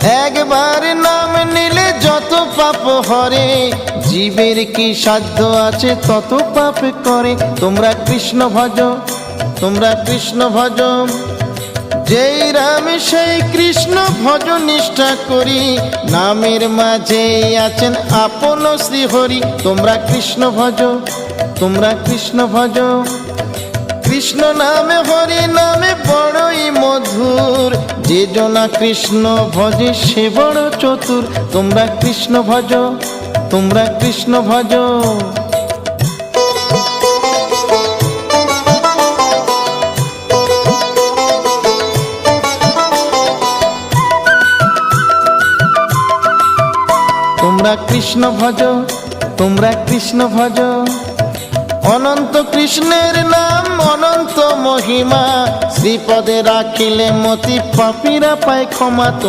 একবার নাম নিলে যত পাপ হরে, জীবের কি সাধ্য আছে তত পাপ করে। তোমরা কৃষ্ণ ভজ, তোমরা কৃষ্ণ ভজ, যেই রাম সেই কৃষ্ণ ভজ নিষ্ঠা করি, নামের মাঝে আছেন আপন শ্রীহরি। তোমরা কৃষ্ণ ভজ, তোমরা কৃষ্ণ ভজ, কৃষ্ণ নামে হরি নামে বড়ই মধুর, যে জনা কৃষ্ণ ভজে সে বড় চতুর। তোমরা কৃষ্ণ ভজ, তোমরা কৃষ্ণ ভজ। তোমরা কৃষ্ণ ভজ, তোমরা কৃষ্ণ ভজ। অনন্ত কৃষ্ণের নাম অনন্ত মহিমা, শ্রীপদে রাখিলে মতি পাপীরা পায় ক্ষমা।